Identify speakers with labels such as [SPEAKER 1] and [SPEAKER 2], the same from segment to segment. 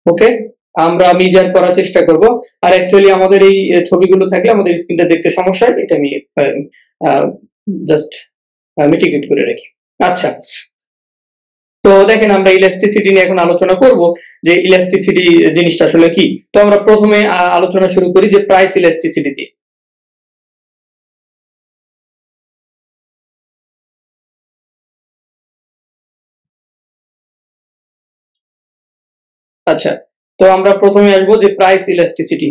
[SPEAKER 1] ওকে, আমরা মেজার করার চেষ্টা করব। আর অ্যাকচুয়ালি আমাদের এই ছবিগুলো থাকলে আমাদের স্ক্রিনটা দেখতে সমস্যা হয়, এটা আমি জাস্ট মিটিগেট করে রাখি। আচ্ছা, তো দেখেন আমরা ইলাস্টিসিটি নিয়ে এখন আলোচনা করব যে ইলাস্টিসিটি জিনিসটা আসলে কি। তো আমরা প্রথমে আলোচনা শুরু করি যে প্রাইস ইলাস্টিসিটি দিয়ে। আচ্ছা, তো আমরা প্রথমে আসবো যে প্রাইস ইলাস্টিসিটি।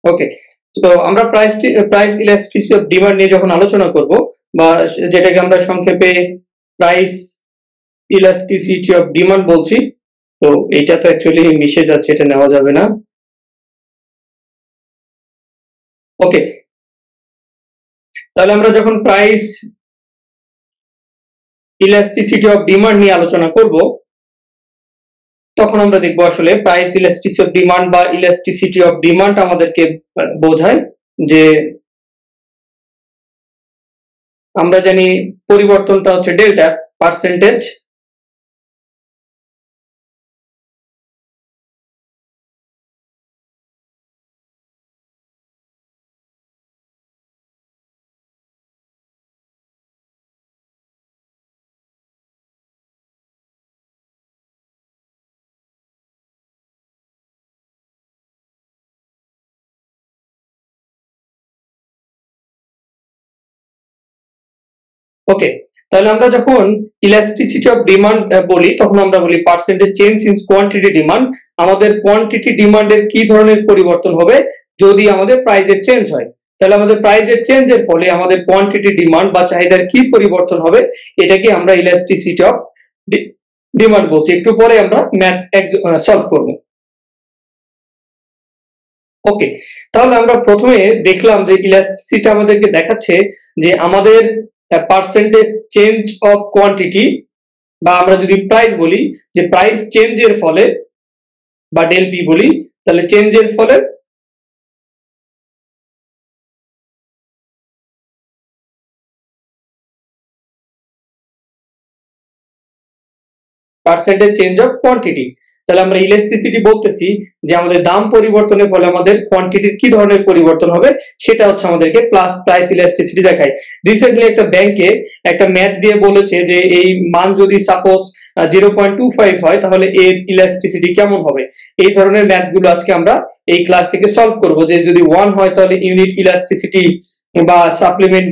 [SPEAKER 1] ওকে, তো আমরা প্রাইস ইলাস্টিসিটি অফ ডিমান্ড নিয়ে যখন আলোচনা করব, বা যেটাকে আমরা সংক্ষেপে প্রাইস ইলাস্টিসিটি অফ ডিমান্ড বলছি, তো এটা তো অ্যাকচুয়ালি মিশে যাচ্ছে, এটা নেওয়া যাবে না। ওকে, তাহলে আমরা যখন প্রাইস ইলাস্টিসিটি অফ ডিমান্ড নিয়ে আলোচনা করব, তখন আমরা দেখব আসলে প্রাইস ইলাস্টিসিটি অফ ডিমান্ড বা ইলাস্টিসিটি অফ ডিমান্ড আমাদেরকে বোঝায় যে আমরা জানি পরিবর্তনটা হচ্ছে ডেল্টা পার্সেন্টেজ ওকে, তাহলে আমরা যখন ইলাস্টিসিটি অফ ডিমান্ড বলি, তখন আমরা বলি percentage change in quantity demand. আমাদের কোয়ান্টিটি ডিমান্ডের কি ধরনের পরিবর্তন হবে যদি আমাদের প্রাইজের চেঞ্জ হয়, তাহলে আমাদের প্রাইজের চেঞ্জের ফলে আমাদের কোয়ান্টিটি ডিমান্ড বা চাহিদার কি পরিবর্তন হবে, এটাকে আমরা ইলাস্টিসিটি অফ ডিমান্ড বলছি। একটু পরে আমরা ম্যাথ সলভ করব। ওকে, তাহলে আমরা প্রথমে দেখলাম যে ইলাস্টিসিটি আমাদেরকে দেখাচ্ছে যে আমাদের পার্সেন্টেজ চেঞ্জ অফ কোয়ান্টিটি, বা আমরা যদি প্রাইস বলি যে প্রাইস চেঞ্জের ফলে, বা ডেল পি বলি, তাহলে চেঞ্জের ফলে পার্সেন্টেজ চেঞ্জ অফ কোয়ান্টিটি, তাহলে আমরা ইলাস্টিসিটি বলতেছি যে আমাদের দাম পরিবর্তনের ফলে আমাদের কোয়ান্টিটির কি ধরনের পরিবর্তন হবে, সেটা হচ্ছে আমাদেরকে প্লাস প্রাইস ইলাস্টিসিটি দেখায়। রিসেন্টলি একটা ব্যাংকে একটা ম্যাথ দিয়ে বলেছে যে এই মান যদি সাপোজ 0.25 হয়, তাহলে এর ইলাস্টিসিটি কেমন হবে। এই ধরনের ম্যাথ গুলো আজকে আমরা এই ক্লাস থেকে সলভ করব, যে যদি 1 হয় তাহলে ইউনিট ইলাস্টিসিটি বা সাপ্লিমেন্ট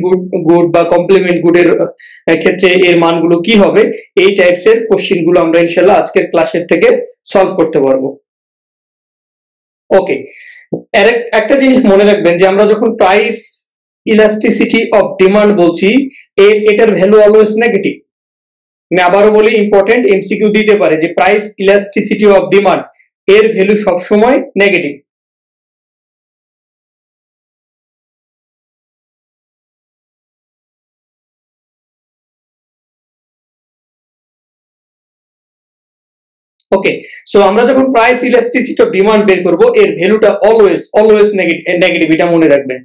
[SPEAKER 1] গুড বা কমপ্লিমেন্ট গুডের ক্ষেত্রে এর মানগুলো কি হবে। এই টাইপস এর কোশ্চেন গুলো আমরা ইনশাআল্লাহ আজকের ক্লাসের থেকে সলভ করতে পারবো। ওকে, একটা জিনিস মনে রাখবেন যে আমরা যখন প্রাইস ইলাস্টিসিটি অফ ডিমান্ড বলছি, এটার ভ্যালু অলওয়েজ নেগেটিভ। আমি আবারও বলি, ইম্পর্টেন্ট, এমসিকিউ দিতে পারে যে প্রাইস ইলাস্টিসিটি অফ ডিমান্ড এর ভ্যালু সবসময় নেগেটিভ। ওকে, সো আমরা যখন প্রাইস ইলাস্টিসিটি অফ ডিমান্ড বের করব, এর ভ্যালুটা অলওয়েজ নেগেটিভ, এটা মনে রাখবেন,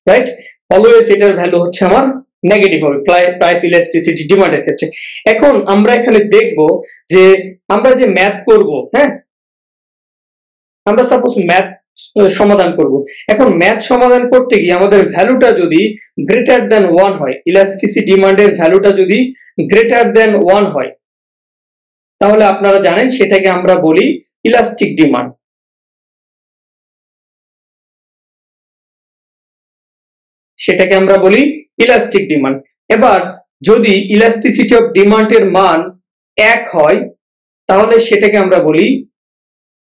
[SPEAKER 1] রাইট? অলওয়েজ এটার ভ্যালু হচ্ছে আমার নেগেটিভ হবে প্রাইস ইলাস্টিসিটি ডিমান্ডের ক্ষেত্রে। এখন আমরা এখানে দেখব যে আমরা যে ম্যাথ করব, হ্যাঁ, আমরা সাপোজ ম্যাথ সমাধান করব। এখন ম্যাথ সমাধান করতে গিয়ে আমাদের ভ্যালুটা যদি গ্রেটার দ্যান 1 হয়, ইলাস্টিসিটি ডিমান্ডের ভ্যালুটা যদি গ্রেটার দ্যান 1 হয়, তাহলে আপনারা জানেন সেটাকে আমরা বলি ইলাস্টিক ডিমান্ড। সেটাকে আমরা বলি ইলাস্টিক ডিমান্ড। এবার যদি ইলাস্টিসিটি অফ ডিমান্ডের মান 1 হয়, তাহলে সেটাকে আমরা বলি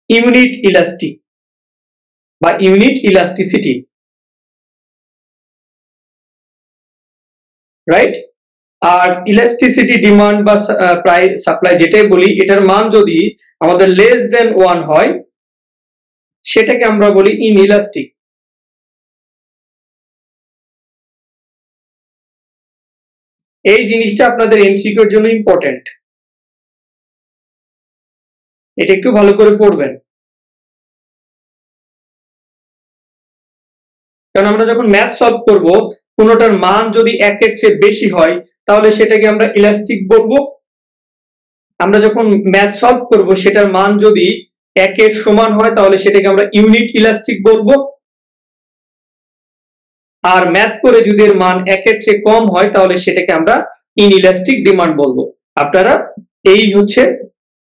[SPEAKER 1] ইউনিট ইলাস্টিক বা ইউনিট ইলাস্টিসিটি, রাইট? আর ইলাস্টিসিটি ডিমান্ড বা প্রাইস সাপ্লাই যেটাই বলি, এটার মান যদি আমাদের লেস দেন 1 হয়, সেটাকে আমরা বলি ইনইলাস্টিক। এই জিনিসটা আপনাদের এমসিকিউ এর জন্য ইম্পর্টেন্ট, এটা একটু ভালো করে পড়বেন। কারণ আমরা যখন ম্যাথ সলভ করব, কোনোটার মান যদি একের চেয়ে বেশি হয় তাহলে সেটাকে আমরা ইলাস্টিক বলবো। আমরা যখন ম্যাথ সলভ করব সেটার মান যদি একের সমান হয় তাহলে সেটাকে আমরা ইউনিট ইলাস্টিক বলবো। আর ম্যাথ করে যদি এর মান একের চেয়ে কম হয় তাহলে সেটাকে আমরা ইনইলাস্টিক ডিমান্ড বলবো। আপনারা এই হচ্ছে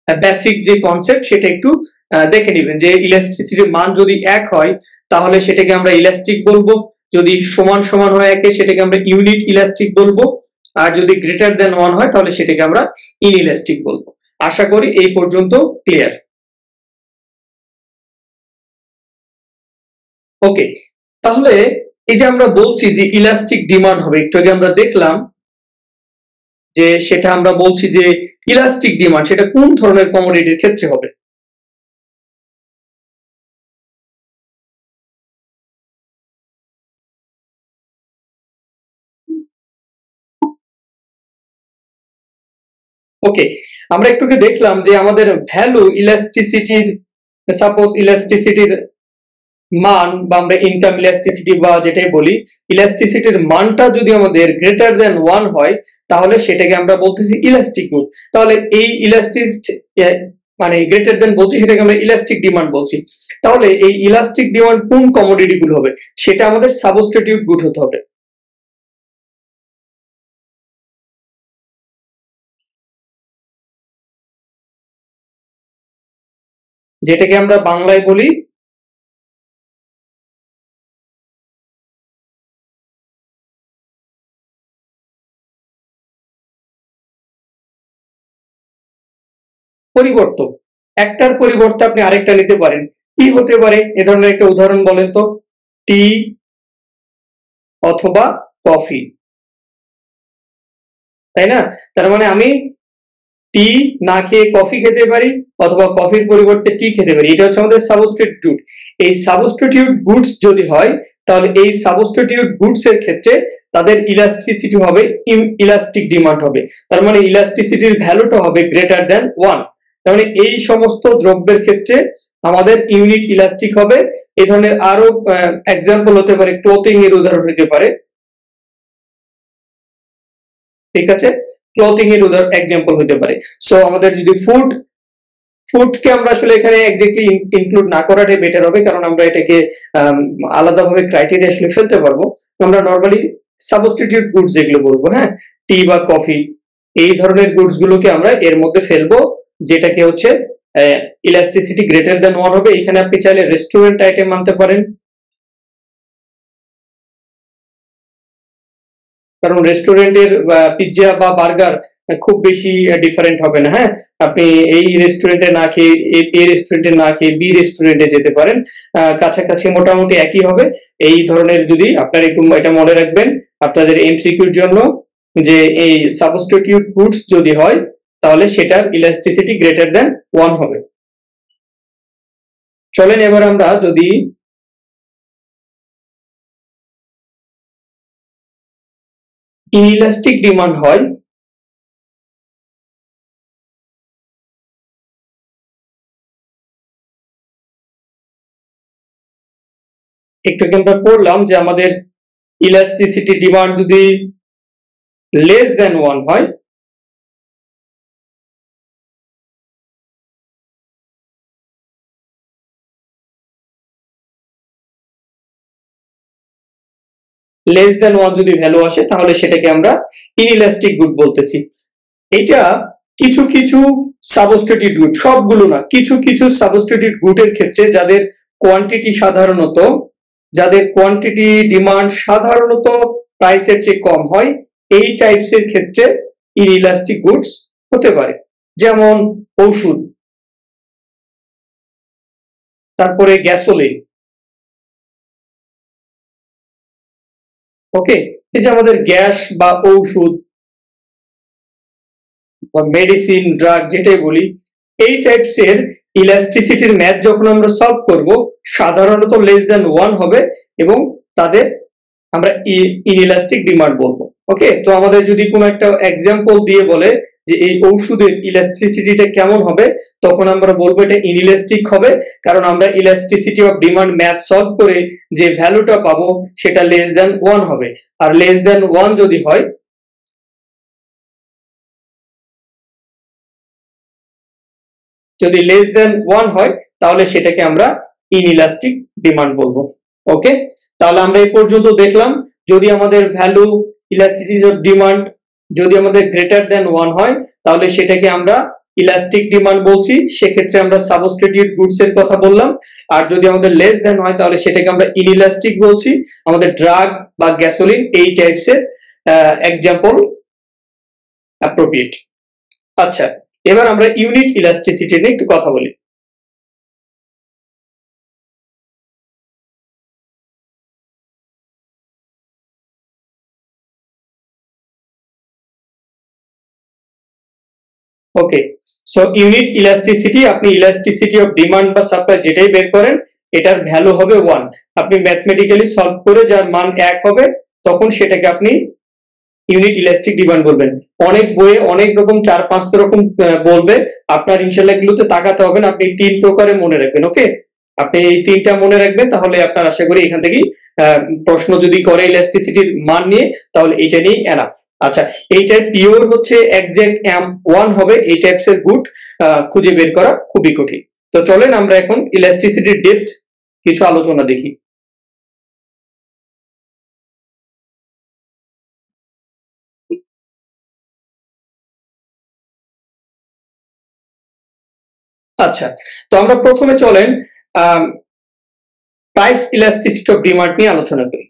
[SPEAKER 1] বেসিক যে কনসেপ্ট সেটা একটু দেখে নেবেন, যে ইলাস্টিসিটির মান যদি এক হয় তাহলে সেটাকে আমরা ইলাস্টিক বলবো, যদি সমান সমান হয় একে সেটাকে আমরা ইউনিট ইলাস্টিক বলবো, আর যদি গ্রেটার দেন 1 হয় তাহলে সেটাকে আমরা ইনইলাস্টিক বলবো। আশা করি এই পর্যন্ত ক্লিয়ার। ওকে, তাহলে এই যে আমরা বলছি যে ইলাস্টিক ডিমান্ড হবে, একটু আগে আমরা দেখলাম যে সেটা আমরা বলছি যে ইলাস্টিক ডিমান্ড সেটা কোন ধরনের কমোডিটির ক্ষেত্রে হবে। ওকে, আমরা একটু দেখলাম যে আমাদের ভ্যালু ইলাস্টিসিটির, সাপোজ ইলাস্টিসিটির মান বা আমরা ইনকাম ইলাস্টিসিটি বা যেটাই বলি, ইলাস্টিসিটির মানটা যদি আমাদের গ্রেটার দেন 1 হয় তাহলে সেটাকে আমরা বলতেছি ইলাস্টিক গুড। তাহলে এই ইলাস্টিসিটি মানে গ্রেটার দেন বলছি, সেটাকে আমরা ইলাস্টিক ডিমান্ড বলছি। তাহলে এই ইলাস্টিক ডিমান্ড কোন কমোডিটি গুলো হবে, সেটা আমাদের সাবস্টিটিউট গুড হতে হবে। যেটাকে আমরা বাংলায় বলি পরিবর্তক। একটার পরিবর্তে আপনি আরেকটা নিতে পারেন, কি হতে পারে এ ধরনের একটা উদাহরণ বলেন তো। টি অথবা কফি, তাই না? তার মানে আমি টি না খেয়ে কফি খেতে পারি অথবা কফির পরিবর্তে টি খেতে পারি, এটা হচ্ছে আমাদের সাবস্টিটিউট। এই সাবস্টিটিউট গুডস যদি হয় তাহলে এই সাবস্টিটিউট গুডস এর ক্ষেত্রে তাদের ইলাস্টিসিটি হবে ইলাস্টিক ডিমান্ড হবে। তার মানে ইলাস্টিসিটির ভ্যালুটা হবে গ্রেটার দেন 1। তার মানে এই সমস্ত দ্রব্যের ক্ষেত্রে আমাদের ইউনিট ইলাস্টিক হবে। এই ধরনের আরো এক্সাম্পল হতে পারে, ক্লোথিং এর উদাহরণ হতে পারে, ঠিক আছে? ক্লথিং এর উদাহরণ এক্সাম্পল হতে পারে। সো আমাদের যদি ফুডকে আমরা আসলে এখানে এক্স্যাক্টলি ইনক্লুড না করাটাই বেটার হবে, কারণ আমরা এটাকে আলাদাভাবে ক্রাইটেরিয়া আসলে ফেলতে পারবো। আমরা নরমালি সাবস্টিটিউট গুডস যেগুলো বলবো, হ্যাঁ, টি বা কফি, এই ধরনের গুডস গুলোকে আমরা এর মধ্যে ফেলবো, যেটাকে হচ্ছে ইলাস্টিসিটি গ্রেটার দেন 1 হবে। এখানে আপনি চাইলে রেস্টুরেন্ট আইটেম আনতে পারেন, কারণ রেস্টুরেন্টের পিৎজা বা বার্গার খুব বেশি ডিফারেন্ট হবে না। হ্যাঁ, আপনি এই রেস্টুরেন্টে না খেয়ে এই রেস্টুরেন্টে না খেয়ে বি রেস্টুরেন্টে যেতে পারেন, কাছাকাছি মোটামুটি একই হবে। এই ধরনের যদি আপনার একটু এটা মনে রাখবেন আপনাদের এমসিকিউর জন্য, যে এই সাবস্টিটিউট গুডস যদি হয় তাহলে সেটার ইলাস্টিসিটি গ্রেটার দেন 1 হবে। চলেন এবার আমরা যদি ইনইলাস্টিক ডিমান্ড হয়, একটু আমরা পড়লাম যে আমাদের ইলাস্টিসিটি ডিমান্ড যদি লেস দেন 1 হয় লেস দেন 1 যদি ভ্যালু আসে তাহলে সেটাকে আমরা ইনইলাস্টিক গুড বলতেছি। এটা কিছু কিছু সাবস্টিটিউট গুড, সবগুলো না, কিছু কিছু সাবস্টিটিউট গুডের ক্ষেত্রে যাদের কোয়ান্টিটি ডিমান্ড সাধারণত প্রাইসের চেয়ে কম হয়, এই টাইপসের ক্ষেত্রে ইনইলাস্টিক গুডস হতে পারে। যেমন ঔষধ, তারপরে গ্যাসোলিন। ওকে, এই যে আমাদের গ্যাস বা ঔষধ বা মেডিসিন, ড্রাগ যেটাই বলি, এই টাইপসের ইলাস্টিসিটির ম্যাথ যখন আমরা সলভ করব সাধারণত লেস দ্যান 1 হবে এবং তাদের আমরা ইনইলাস্টিক ডিমান্ড বলবো। ওকে, তো আমাদের যদি কোনো একটা এক্সাম্পল দিয়ে বলে যে এই ঔষধের ইলাস্টিসিটিটা কেমন হবে, তখন আমরা বলবো এটা ইনইলাস্টিক হবে, কারণ আমরা elasticity of demand math solve করে যে ভ্যালুটা পাবো সেটা লেস দ্যান 1 হবে। আর লেস দ্যান 1 যদি হয়, যদি লেস দ্যান 1 হয় তাহলে সেটাকে আমরা ইনইলাস্টিক ডিমান্ড বলবো। ওকে, তাহলে আমরা এই পর্যন্ত দেখলাম যদি আমাদের ভ্যালু ইলাস্টিসিটি অফ ডিমান্ড যদি আমাদের গ্রেটার দ্যান 1 হয় তাহলে সেটাকে আমরা ইলাস্টিক ডিমান্ড বলছি, সেক্ষেত্রে আমরা সাবস্টিটিউট গুডস এর কথা বললাম। আর যদি আমাদের লেস দ্যান হয় তাহলে সেটাকে আমরা ইনইলাস্টিক বলছি, আমাদের ড্রাগ বা গ্যাসোলিন এই টাইপস এর এক্সাম্পল অ্যাপ্রোপ্রিয়েট। আচ্ছা, এবার আমরা ইউনিট ইলাস্টিসিটি নিয়ে একটু কথা বলি। ওকে, সো ইউনিট ইলাস্টিসিটি, আপনি ইলাস্টিসিটি অফ ডিমান্ড বা সাপ্লাই যেটাই বের করেন এটার ভ্যালু হবে 1। আপনি ম্যাথমেটিক্যালি সলভ করে যার মান 1 হবে তখন সেটাকে আপনি ইউনিট ইলাস্টিক ডিমান্ড বলবেন। অনেক বইয়ে অনেক রকম 4-5 রকম বলবে, আপনার ইনশাআল্লাহ এগুলোতে তাকাতে হবে না, আপনি 3 প্রকারে মনে রাখবেন। ওকে, আপনি এই 3টা মনে রাখবেন, তাহলে আপনার আশা করি এখান থেকেই প্রশ্ন যদি করে ইলাস্টিসিটির মান নিয়ে তাহলে এটা নিয়ে এনাফ। আচ্ছা, এইটার পিওর হচ্ছে এক্সাক্ট M1 হবে, এই টাইপস এর গুড খুঁজে বের করা খুবই কঠিন। তো চলেন আমরা এখন ইলাস্টিসিটির ডেপথ কিছু আলোচনা দেখি। আচ্ছা, তো আমরা প্রথমে চলেন প্রাইস ইলাস্টিসিটি অফ ডিমান্ড নিয়ে আলোচনা করি।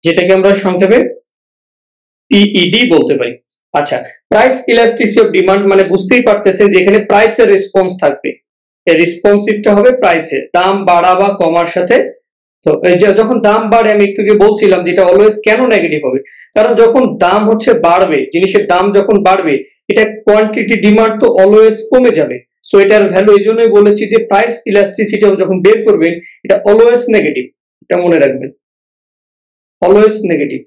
[SPEAKER 1] যেটাকে আমরা সংক্ষেপে পিইডি বলতে পারি। আচ্ছা, প্রাইস ইলাস্টিসিটি অফ ডিমান্ড মানে বুঝতেই পারতেছেন যে এখানে প্রাইসের রেসপন্স থাকবে, এই রেসপন্সিভটা হবে প্রাইসের, দাম বাড়া বা কমার সাথে। তো যখন দাম বাড়ে আমি একটু আগে বলছিলাম যেটা অলওয়েজ কেন নেগেটিভ হবে, কারণ যখন দাম হচ্ছে বাড়বে, জিনিসের দাম যখন বাড়বে এটা কোয়ান্টিটি ডিমান্ড তো অলওয়েজ কমে যাবে। সো এটার ভ্যালু এই জন্যই বলেছি যে প্রাইস ইলাস্টিসিটি যখন বের করবেন এটা অলওয়েজ নেগেটিভ, এটা মনে রাখবেন, always negative.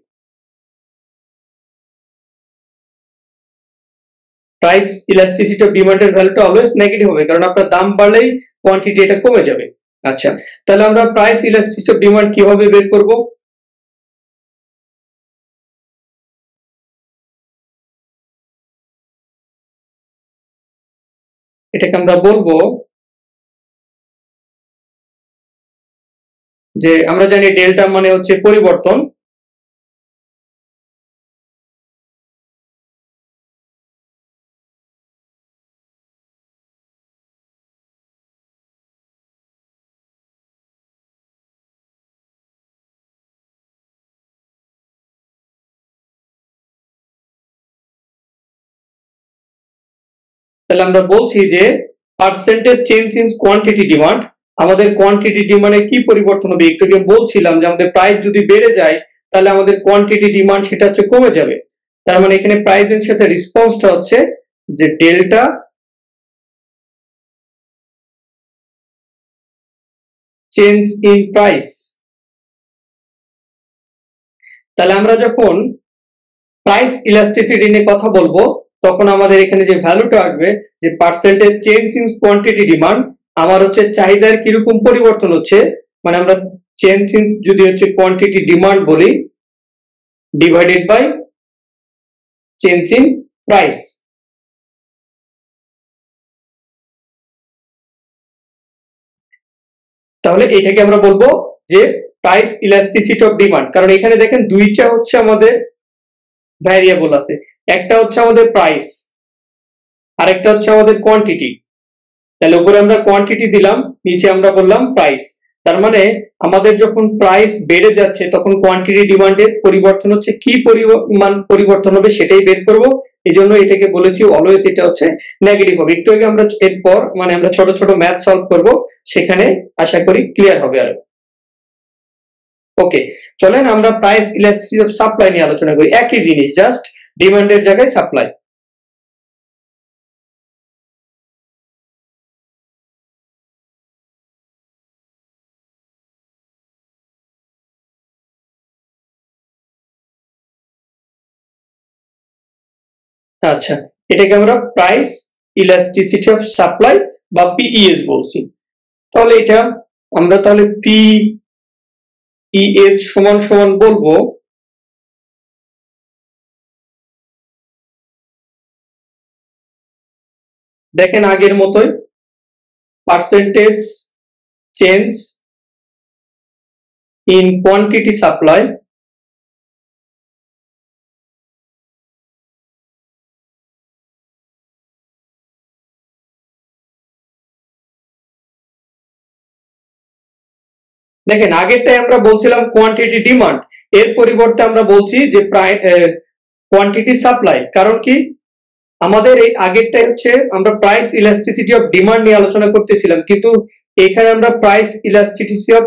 [SPEAKER 1] Price elasticity of ডিমান্ডের ভ্যালুটা অলওয়েজ নেগেটিভ হবে, কারণ আপনার দাম বাড়লেই কোয়ান্টিটি এটা কমে যাবে। আচ্ছা, তাহলে আমরা প্রাইস ইলাস্টিসিটি অফ ডিমান্ড কিভাবে বের করব? এটাকে আমরা বলবো যে আমরা জানি ডেল্টা মানে হচ্ছে পরিবর্তন, তাহলে আমরা বলছি যে percentage change in quantity demand, আমাদের কোয়ান্টিটি ডিমান্ডে কি পরিবর্তন হবে, একটু আগে বলছিলাম যে আমাদের প্রাইস যদি বেড়ে যায় তাহলে আমাদের কোয়ান্টিটি ডিমান্ড সেটা হচ্ছে কমে যাবে। তার মানে এখানে প্রাইসের সাথে রেসপন্সটা হচ্ছে যে ডেল্টা চেঞ্জ ইন প্রাইস। তাহলে আমরা যখন প্রাইস ইলাস্টিসিটি নিয়ে কথা বলবো তখন আমাদের এখানে যে ভ্যালুটা আসবে যে percentage change in quantity demand, আমার হচ্ছে চাহিদার কিরকম পরিবর্তন হচ্ছে, মানে আমরা চেঞ্জ ইন যদি হচ্ছে কোয়ান্টিটি ডিমান্ড বলি divided by change in price. তাহলে এটাকে আমরা বলবো যে প্রাইস ইলাস্টিসিটি অফ ডিমান্ড, কারণ এখানে দেখেন দুইটা হচ্ছে আমাদের ভ্যারিয়েবল আছে, একটা হচ্ছে আমাদের প্রাইস আর একটা হচ্ছে আমাদের কোয়ান্টিটি। তাহলে উপরে আমরা কোয়ান্টিটি দিলাম, নিচে আমরা বললাম প্রাইস। তার মানে আমাদের যখন প্রাইস বেড়ে যাচ্ছে তখন কোয়ান্টিটি ডিমান্ডের পরিবর্তন হচ্ছে, কি পরিমাণ পরিবর্তন হবে সেটাই বের করব, এই জন্য এটাকে বলেছি অলওয়েজ এটা হচ্ছে নেগেটিভ হবে। একটু আগে আমরা এরপর মানে আমরা ছোট ছোট ম্যাথ সলভ করব, সেখানে আশা করি ক্লিয়ার হবে আরো। ওকে, চলেন আমরা প্রাইস ইলাস্টিসিটি অফ সাপ্লাই নিয়ে আলোচনা করি। একই জিনিস, জাস্ট ডিমান্ডের জায়গায় সাপ্লাই। আচ্ছা, এটাকে আমরা প্রাইস ইলাস্টিসিটি অফ সাপ্লাই বা পিইএস বলছি। তাহলে এটা আমরা তাহলে পিইএস সমান সমান বলবো দেখেন আগের মতোই percentage change in quantity supply দেখেন আগেরটাই আমরা বলছিলাম কোয়ান্টিটি ডিমান্ড, এর পরিবর্তে আমরা বলছি যে কোয়ান্টিটি সাপ্লাই। কারণ কি আমাদের এই আগেরটাই হচ্ছে আমরা প্রাইস ইলাস্টিসিটি অফ ডিমান্ড নিয়ে আলোচনা করতেছিলাম, কিন্তু এখানে আমরা প্রাইস ইলাস্টিসিটি অফ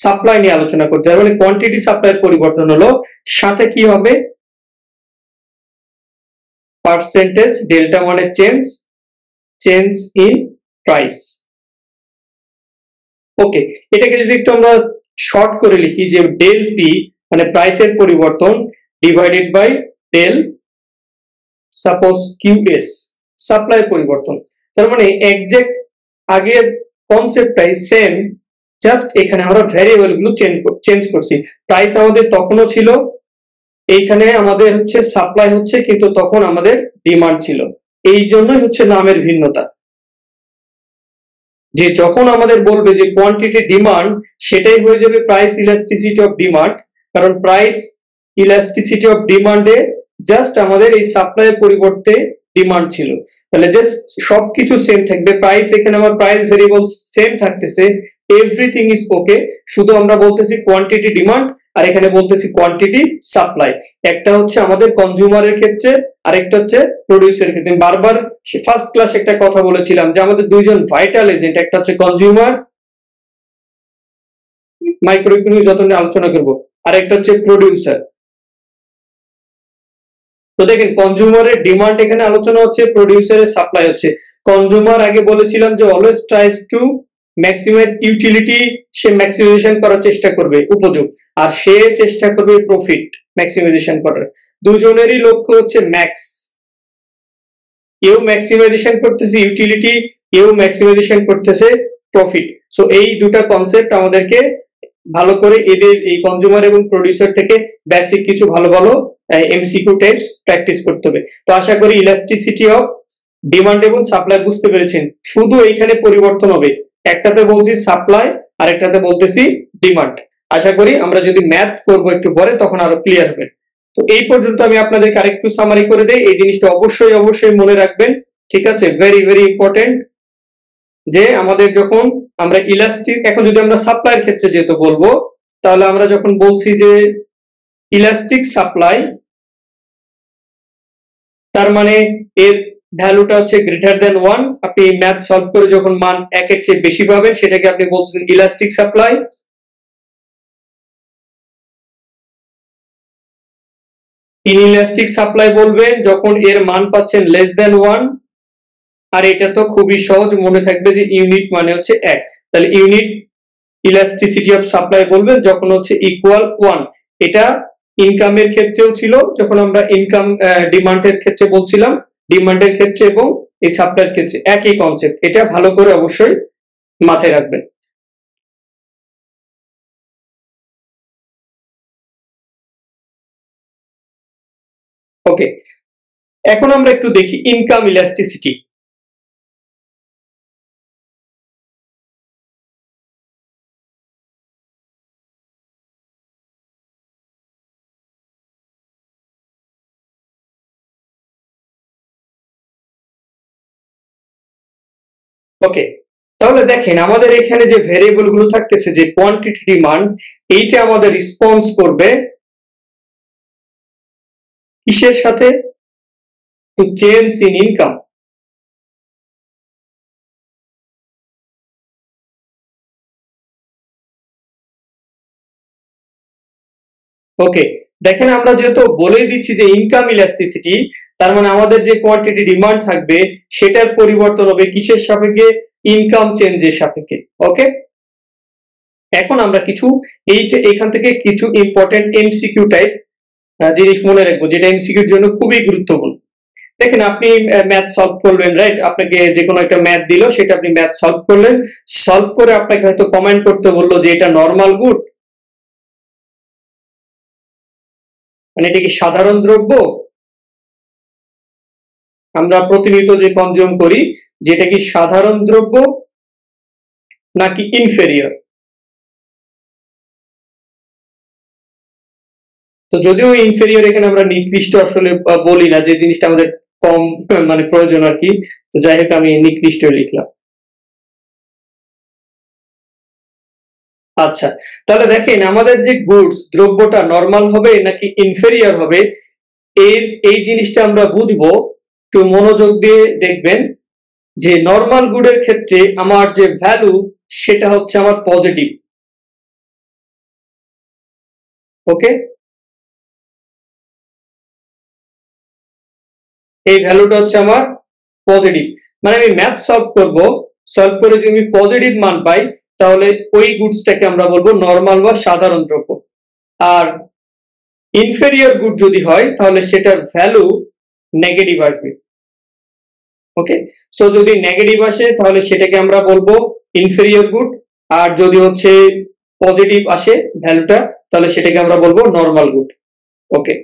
[SPEAKER 1] সাপ্লাই নিয়ে আলোচনা করতে, তার মানে কোয়ান্টিটি সাপ্লাইয়ের পরিবর্তন হলো, সাথে কি হবে পার্সেন্টেজ ডেল্টা মানে চেঞ্জ ইন প্রাইস। ওকে, এটাকে যদি একটু আমরা শর্ট করে লিখি যে ডেল পি মানে প্রাইসের পরিবর্তন divided by del suppose QS supply পরিবর্তন, তার মানে এক্সাক্ট আগের কনসেপ্টটাই সেম, জাস্ট এখানে আমরা ভ্যারিয়েবল গুলো চেঞ্জ করছি। প্রাইস আমাদের তখনও ছিল, এইখানে আমাদের হচ্ছে সাপ্লাই হচ্ছে, কিন্তু তখন আমাদের ডিমান্ড ছিল, এই জন্যই হচ্ছে নামের ভিন্নতা। যে যখন আমাদের বলবে যে কোয়ান্টিটি ডিমান্ড, সেটাই হয়ে যাবে প্রাইস ইলাস্টিসিটি অফ ডিমান্ড, কারণ প্রাইস ইলাস্টিসিটি অফ ডিমান্ডে জাস্ট আমাদের এই সাপ্লাইয়ের পরিবর্তে ডিমান্ড ছিল, তাহলে জাস্ট সবকিছু সেম থাকবে, প্রাইস এখানে আমার প্রাইস ভেরিয়েবল সেম থাকতেছে, এভরিথিং ইজ ওকে, শুধু আমরা বলতেছি কোয়ান্টিটি ডিমান্ড আর এখানে বলতেছি কোয়ান্টিটি সাপ্লাই। একটা হচ্ছে আমাদের কনজিউমারের ক্ষেত্রে, আরেকটা হচ্ছে প্রোডিউসারের ক্ষেত্রে। বারবার ফার্স্ট ক্লাস একটা কথা বলেছিলাম যে আমাদের দুইজন ভাইটাল এজেন্ট, একটা হচ্ছে কনজিউমার, মাইক্রো ইকোনমিক্স যত নিয়ে আলোচনা করব, আর একটা হচ্ছে প্রোডিউসার। তো দেখেন কনজিউমারের ডিমান্ড এখানে আলোচনা হচ্ছে, প্রোডিউসারের সাপ্লাই হচ্ছে। কনজিউমার আগে বলেছিলাম যে always tries to maximise utility, সে ম্যাক্সিমাইজেশন করার চেষ্টা করবে উপযোগ, আর সে চেষ্টা করবে প্রফিট ম্যাক্সিমাইজেশন করার। দুজনেরই লক্ষ্য হচ্ছে ম্যাক্স, কেউ ম্যাক্সিমাইজেশন করতেছে ইউটিলিটি, কেউ ম্যাক্সিমাইজেশন করতেছে প্রফিট। সো এই দুটা কনসেপ্ট আমাদেরকে ভালো করে এদের এই কনজিউমার এবং প্রোডিউসার থেকে বেসিক কিছু ভালো ভালো এমসিকিউ টাইপস প্র্যাকটিস করতে হবে। তো আশা করি ইলাস্টিসিটি অফ ডিমান্ড এবং সাপ্লাই বুঝতে পেরেছেন। শুধু এইখানে পরিবর্তন হবে, একটাতে বলছি সাপ্লাই আর একটাতে বলতেছি ডিমান্ড। আশা করি আমরা যদি ম্যাথ করব একটু পরে তখন আরো ক্লিয়ার হবে। তো এই পর্যন্ত আমি আপনাদেরকে আরেকটু সামারি করে দেই, এই জিনিসটা অবশ্যই অবশ্যই মনে রাখবেন, ঠিক আছে, ভেরি ভেরি ইম্পর্টেন্ট। যে আমাদের যখন আমরা ইলাস্টিক, এখন যদি আমরা সাপ্লাইয়ের ক্ষেত্রে যেহেতু বলবো, তাহলে আমরা যখন বলছি যে ইলাস্টিক সাপ্লাই, তার মানে এর ভ্যালুটা হচ্ছে গ্রেটার দেন 1, আপনি ম্যাথ সলভ করে যখন মান 1 এর চেয়ে বেশি পাবেন সেটাকে আপনি বলছেন ইলাস্টিক সাপ্লাই। ইনইলাস্টিক সাপ্লাই বলবেন যখন এর মান পাচ্ছেন লেস দেন 1, আর এটা তো খুবই সহজ মনে থাকবে যে ইউনিট মানে হচ্ছে 1, তাহলে ইউনিট ইলাস্টিসিটি অফ সাপ্লাই বলবেন যখন হচ্ছে ইকুয়াল 1। এটা ইনকামের ক্ষেত্রেও ছিল, যখন আমরা ইনকাম ডিমান্ডের ক্ষেত্রে বলছিলাম, ডিমান্ডের ক্ষেত্রে এবং এই সাপ্লাইয়ের ক্ষেত্রে একই কনসেপ্ট, এটা ভালো করে অবশ্যই মাথায় রাখবেন। ওকে, এখন আমরা একটু দেখি ইনকাম ইলাস্টিসিটি। ওকে, তাহলে দেখেন আমাদের এখানে যে ভেরিয়েবল গুলো থাকতেছে, যে কোয়ান্টিটি ডিমান্ড, এইটা আমাদের রেসপন্স করবে কিসের সাথে, to change in income. ওকে, দেখেন আমরা যেহেতু বলেই দিচ্ছি যে ইনকাম ইলাস্টিসিটি, তার মানে আমাদের যে কোয়ান্টিটি ডিমান্ড থাকবে সেটার পরিবর্তন হবে কিসের সাপেক্ষে? ইনকাম চেঞ্জের সাপেক্ষে। ওকে, এখন আমরা কিছু এখান থেকে কিছু ইম্পর্টেন্ট এমসিকিউ টাইপ জিনিস মনে রাখবো, যেটা এমসিকিউর জন্য খুবই গুরুত্বপূর্ণ। দেখেন আপনি ম্যাথ সলভ করবেন, রাইট? আপনাকে যে কোনো একটা ম্যাথ দিল, সেটা আপনি ম্যাথ সলভ করলেন, সলভ করে আপনাকে হয়তো কমেন্ট করতে বললো যে এটা নরমাল গুড, মানে এটা কি সাধারণ দ্রব্য? আমরা প্রতিনিয়ত যে কনজিউম করি, যেটা কি সাধারণ দ্রব্য নাকি ইনফেরিয়র? তো যদিও ইনফেরিয়র এখানে আমরা নিকৃষ্ট আসলে বলি না, যে জিনিসটা আমাদের কম মানে প্রয়োজন আর কি, তো যাই হোক আমি নিকৃষ্ট লিখলাম। আচ্ছা, তাহলে দেখেন আমাদের যে গুডস, দ্রব্যটা নরমাল হবে নাকি ইনফেরিয়র হবে, এই জিনিসটা আমরা বুঝবো। একটু মনোযোগ দিয়ে দেখবেন যে নরমাল গুডের ক্ষেত্রে আমার যে ভ্যালু, সেটা হচ্ছে আমার পজিটিভ। ওকে, এই ভ্যালুটা হচ্ছে আমার পজিটিভ, মানে আমি ম্যাথ সলভ করব, সলভ করে যদি আমি পজিটিভ মান পাই, তাহলে ওই গুডসটাকে আমরা বলবো নরমাল বা সাধারণ দ্রব্য। আর ইনফেরিয়র গুড যদি হয়, তাহলে সেটার ভ্যালু নেগেটিভ আসবে। ওকে, সো যদি নেগেটিভ আসে তাহলে সেটাকে আমরা বলবো ইনফেরিয়র গুড, আর যদি হচ্ছে পজিটিভ আসে ভ্যালুটা, তাহলে সেটাকে আমরা বলবো নরমাল গুড। ওকে,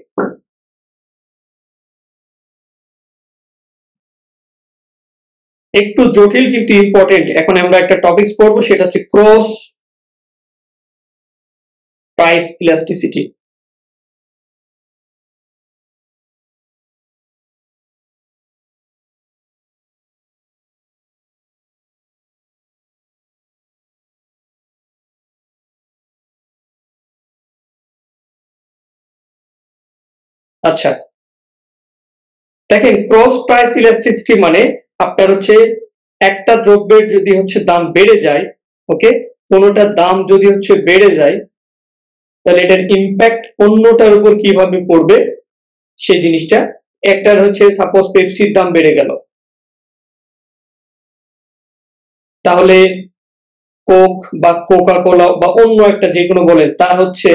[SPEAKER 1] একটু জটিল কিন্তু ইম্পর্টেন্ট। এখন আমরা একটা টপিকস পড়বো, সেটা হচ্ছে ক্রস প্রাইস ইলাস্টিসিটি। আচ্ছা, দেখেন ক্রস প্রাইস ইলাস্টিসিটি মানে আপনার হচ্ছে একটা দ্রব্যের যদি হচ্ছে দাম বেড়ে যায়, ওকে, কোনোটার দাম যদি হচ্ছে বেড়ে যায়, তাহলে এটার ইম্প্যাক্ট অন্যটার উপর কিভাবে পড়বে সেই জিনিসটা। একটার হচ্ছে সাপোজ পেপসির দাম বেড়ে গেল, তাহলে কোক বা কোকা কোলা বা অন্য একটা যে কোনো বলেন, তার হচ্ছে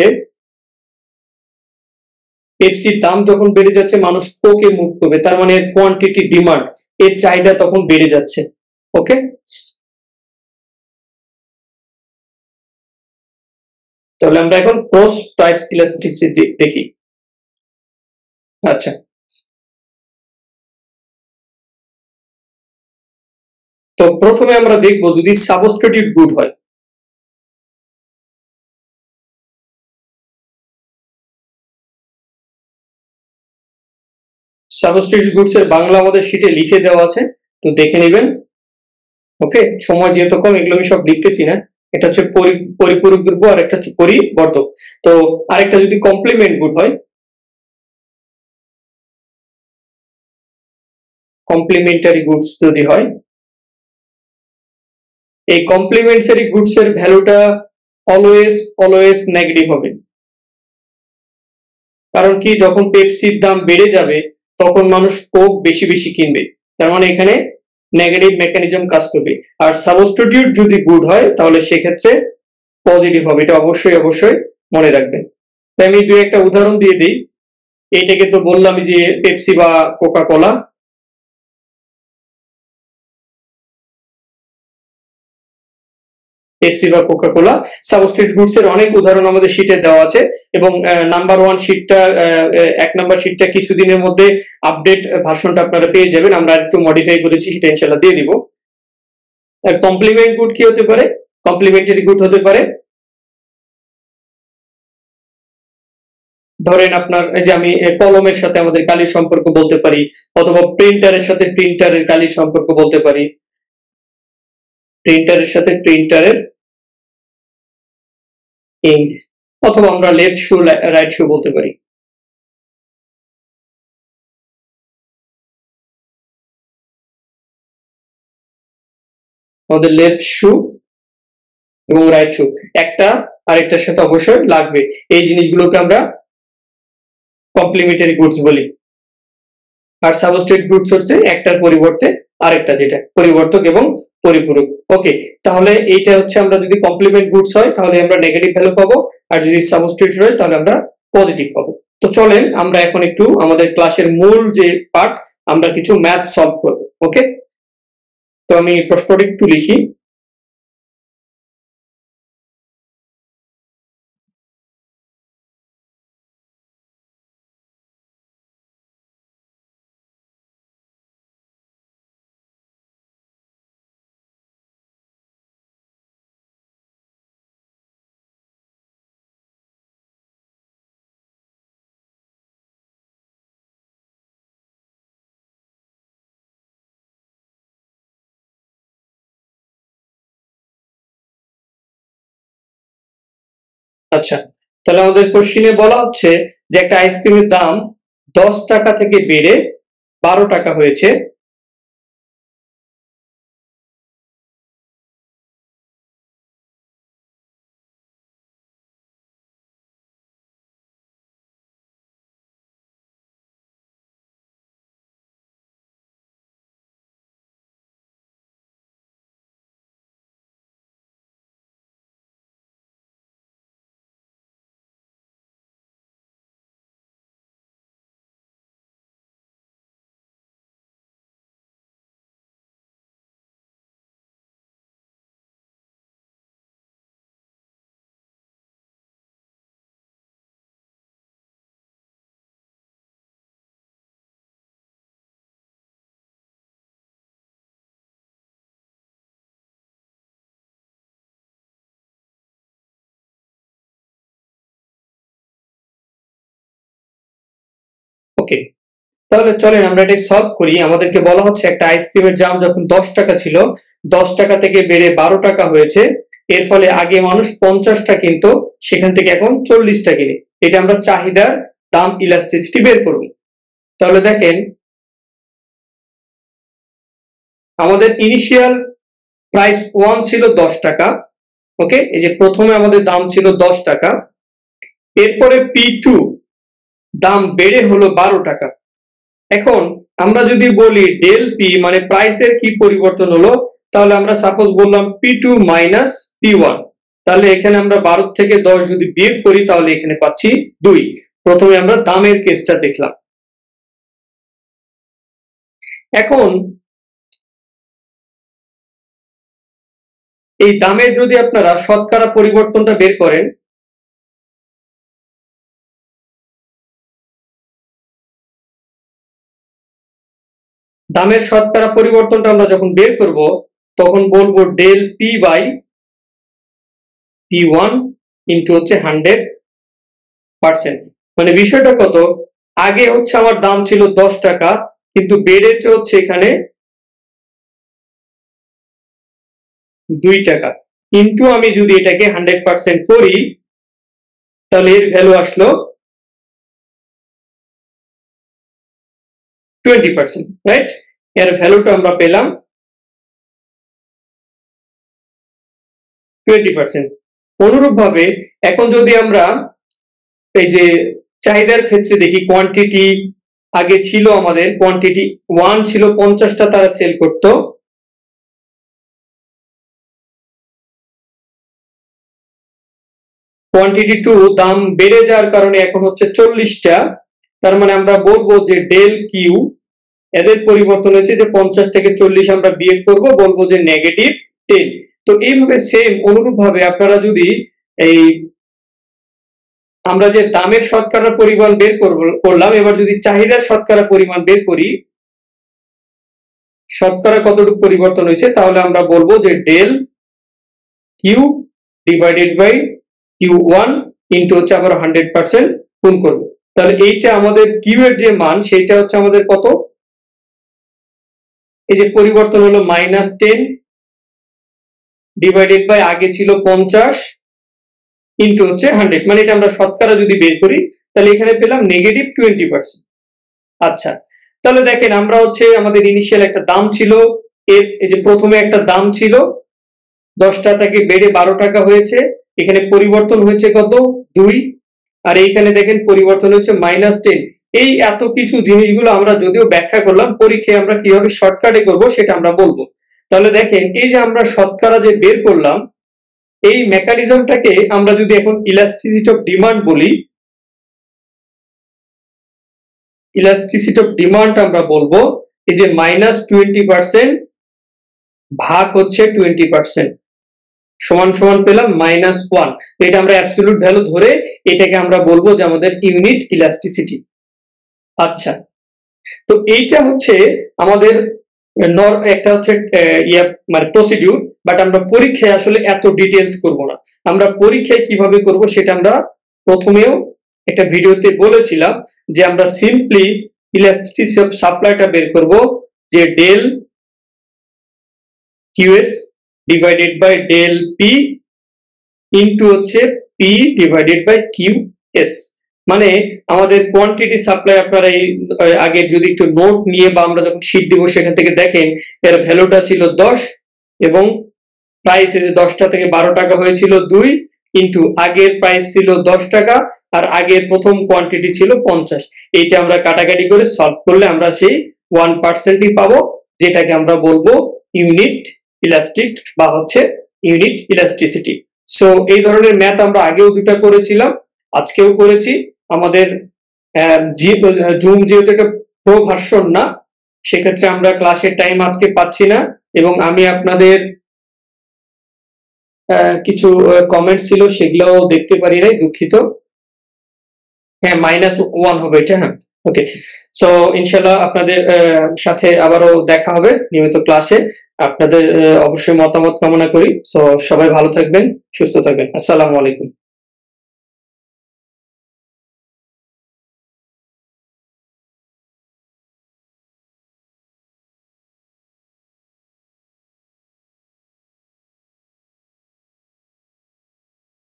[SPEAKER 1] পেপসির দাম যখন বেড়ে যাচ্ছে, মানুষ কোকে মুভ করবে, তার মানে কোয়ান্টিটি ডিমান্ড, এর চাহিদা তখন বেড়ে যাচ্ছে। ওকে, তাহলে আমরা এখন ক্রস প্রাইস ইলাস্টিসিটি দেখি। আচ্ছা, তো প্রথমে আমরা দেখবো যদি সাবস্টিটিউট গুড হয়। সাবস্টিটিউট গুডস এর বাংলা আমাদের শীটে লিখে দেওয়া আছে, তো দেখে নেবেন। ওকে, সময় যেহেতু কম, এগুলো আমি সব লিখতেছি না। এটা হচ্ছে পরিপূরক দ্রব্য, আর একটা হচ্ছে পরিবর্তক। তো আরেকটা যদি কমপ্লিমেন্ট গুড হয়, কমপ্লিমেন্টারি গুডস যদি হয়, এই কমপ্লিমেন্টারি গুডস এর ভ্যালুটা অলওয়েজ অলওয়েজ নেগেটিভ হবে। কারণ কি, যখন পেপসির দাম বেড়ে যাবে, তখন মানুষ কোক বেশি বেশি কিনবে, তার মানে এখানে নেগেটিভ মেকানিজম কাজ করবে। আর সাবস্টিটিউট যদি গুড হয়, তাহলে সেক্ষেত্রে পজিটিভ হবে, এটা অবশ্যই অবশ্যই মনে রাখবেন। তাই আমি দুই একটা উদাহরণ দিয়ে দিই। এইটাকে তো বললাম যে পেপসি বা কোকা কোলা, পেপসি বা কোকা কোলা সাবস্টিটিউট গুডস এর অনেক উদাহরণ আমাদের শীটে দেওয়া আছে, এবং নাম্বার ওয়ান শীটটা, এক নাম্বার শীটটা কিছুদিনের মধ্যে আপডেট ভার্সনটা আপনারা পেয়ে যাবেন, আমরা একটু মডিফাই করেছি, সেটা ইনশাল্লাহ দিয়ে দিব। কমপ্লিমেন্ট গুড কি হতে পারে? কমপ্লিমেন্টারি গুড হতে পারে, ধরেন আপনার এই যে আমি কলমের সাথে আমাদের কালির সম্পর্ক বলতে পারি, অথবা প্রিন্টারের সাথে প্রিন্টারের কালির সম্পর্ক বলতে পারি, প্রিন্টারের সাথে প্রিন্টারের ইঙ্ক, অথবা আমরা লেফট শু রাইট শু বলতে পারি। আমাদের লেফট শু এবং রাইট শু একটা আরেকটার সাথে অবশ্যই লাগবে। এই জিনিসগুলোকে আমরা কমপ্লিমেন্টারি গুডস বলি। আর সাবস্ট্রেট গুডস হচ্ছে একটার পরিবর্তে আরেকটা, যেটা পরিবর্তক এবং পরিপূরক। ওকে, তাহলে এইটা হচ্ছে আমরা যদি কমপ্লিমেন্ট গুডস হয় তাহলে আমরা নেগেটিভ ভ্যালু পাবো, আর যদি সাবস্ট্রেট হয় তাহলে আমরা পজিটিভ পাবো। তো চলেন আমরা এখন একটু আমাদের ক্লাসের মূল যে পার্ট, আমরা কিছু ম্যাথ সলভ করব। ওকে, তো আমি প্রশ্নটি একটু লিখি। আচ্ছা, তাহলে আমাদের কোশ্চিনে বলা হচ্ছে যে একটা আইসক্রিমের দাম 10 টাকা থেকে বেড়ে 12 টাকা হয়েছে। ওকে, তাহলে চলেন আমরা এটা সলভ করি। আমাদেরকে বলা হচ্ছে একটা আইসক্রিমের দাম যখন 10 টাকা ছিল, 10 টাকা থেকে বেড়ে 12 টাকা হয়েছে। এর ফলে আগে মানুষ 50টা কিনতো, সেখান থেকে এখন 40টা কিনে। এটা আমরা চাহিদার দাম ইলাস্টিসিটি বের করব। তাহলে দেখেন, আমাদের ইনিশিয়াল প্রাইস 1 ছিল 10 টাকা। ওকে, এই যে প্রথমে আমাদের দাম ছিল 10 টাকা, এরপরে P2 দাম বেড়ে হলো 12 টাকা। এখন আমরা যদি বলি ডেল পি মানে প্রাইসের কি পরিবর্তন হলো, তাহলে আমরা সাপোজ বললাম P2 মাইনাস P1, তাহলে এখানে আমরা 12 থেকে 10 যদি বিয়োগ করি তাহলে এখানে পাচ্ছি 2। প্রথমে আমরা দামের কেসটা দেখলাম। এখন এই দামের যদি আপনারা শতকরা পরিবর্তনটা বের করেন, দামের শতকরা পরিবর্তনটা আমরা যখন বের করব তখন বলবো del P by P1 into হচ্ছে 100%। মানে বিষয়টা কত, আগে হচ্ছে আমার দাম ছিল 10 টাকা, কিন্তু বেড়েছে হচ্ছে এখানে 2 টাকা, কিন্তু আমি যদি এটাকে 100% করি তাহলে এর ভ্যালু আসলো 20%, রাইট? এর ভ্যালুটা আমরা পেলাম 20%। অনুরূপভাবে এখন যদি আমরা এই যে চাহিদার ক্ষেত্রে দেখি, কোয়ান্টিটি আগে ছিল আমাদের কোয়ান্টিটি 1 ছিল 50টা তারা সেল করত, কোয়ান্টিটি 2 দাম বেড়ে যাওয়ার কারণে এখন হচ্ছে 40টা। তার মানে আমরা বলবো যে ডেল কিউ এদের পরিবর্তন হয়েছে, যে 50 থেকে 40 আমরা বিয়োগ করব, বলবো যে নেগেটিভ 10। তো এইভাবে সেম অনুরূপ ভাবে আপনারা যদি এই আমরা যে দামের শতকরা পরিমাণ বের করলাম, এবার যদি চাহিদার শতকরা পরিমাণ বের করি শতকরা কতটুকু পরিবর্তন হয়েছে, তাহলে আমরা বলবো যে del Q divided by Q1 into হচ্ছে আবার 100% গুণ করব। তাহলে এইটা আমাদের কিউ এর যে মান সেটা হচ্ছে আমাদের কত, এই যে পরিবর্তন হলো -10 ডিভাইডেড বাই আগে ছিল 50 ইন্টু হচ্ছে 100, মানে এটা আমরা শতকরা যদি বের করি তাহলে এখানে পেলাম নেগেটিভ 20%। আচ্ছা, তাহলে দেখেন আমরা হচ্ছে আমাদের ইনিশিয়াল একটা দাম ছিল, এর এই যে প্রথমে একটা দাম ছিল 10টা থেকে বেড়ে 12 টাকা হয়েছে, এখানে পরিবর্তন হয়েছে কত 2, আর এইখানে দেখেন পরিবর্তন হয়েছে -10। এই এত কিছু জিনিসগুলো আমরা যদিও ব্যাখ্যা করলাম, পরীক্ষায় আমরা কিভাবে শর্টকাটে করব সেটা আমরা বলবো। তাহলে দেখেন এই যে আমরা শতকরা যে বের করলাম, এই মেকানিজমটাকে আমরা যদি এখন ইলাস্টিসিটি অফ ডিমান্ড বলি, ইলাস্টিসিটি অফ ডিমান্ড আমরা বলবো এই যে -20% ভাগ হচ্ছে 20% সমান সমান পেলাম -1। এটা আমরা অ্যাবসলিউট ভ্যালু ধরে এটাকে আমরা বলবো যে আমাদের ইউনিট ইলাস্টিসিটি। আচ্ছা, তো এইটা হচ্ছে আমাদের একটা হচ্ছে মানে প্রসিডিউর, বাট আমরা পরীক্ষায় আসলে এত ডিটেইলস করব না। আমরা পরীক্ষায় কিভাবে করব সেটা আমরা প্রথমেও একটা ভিডিওতে বলেছিলাম, যে আমরা সিম্পলি ইলাস্টিসিটি অফ সাপ্লাইটা বের করব, যে del QS divided by del P into হচ্ছে পি ডিভাইডেড বাই কিউএস। মানে আমাদের কোয়ান্টিটি সাপ্লাই, আপনারা এই আগে যদি একটু নোট নিয়ে বা আমরা যখন শীট দিব সেখান থেকে দেখেন, এর ভ্যালুটা ছিল 10 এবং প্রাইস এই যে 10টা থেকে 12 টাকা হয়েছিল 2 ইনটু আগের প্রাইস ছিল 10 টাকা আর আগের প্রথম কোয়ান্টিটি ছিল 50। এইটা আমরা কাটাকাটি করে সলভ করলে আমরা সেই 1%ই পাবো, যেটাকে আমরা বলবো ইউনিট ইলাস্টিক বা হচ্ছে ইউনিট ইলাস্টিসিটি। সো এই ধরনের ম্যাথ আমরা আগেও দুটো করেছিলাম, আজকেও করেছি। আমাদের জুম যেহেতু একটা প্রো ভার্সন না, সেক্ষেত্রে আমরা ক্লাসের টাইম আজকে পাচ্ছি না, এবং আমি আপনাদের কিছু কমেন্ট ছিল সেগুলোও দেখতে পারি নাই, দুঃখিত। হ্যাঁ, -1 হবে এটা। হ্যাঁ, ওকে। সো ইনশাআল্লাহ আপনাদের সাথে আবারও দেখা হবে নিয়মিত ক্লাসে। আপনাদের অবশ্যই মতামত কামনা করি। সো সবাই ভালো থাকবেন, সুস্থ থাকবেন। আসসালামু আলাইকুম।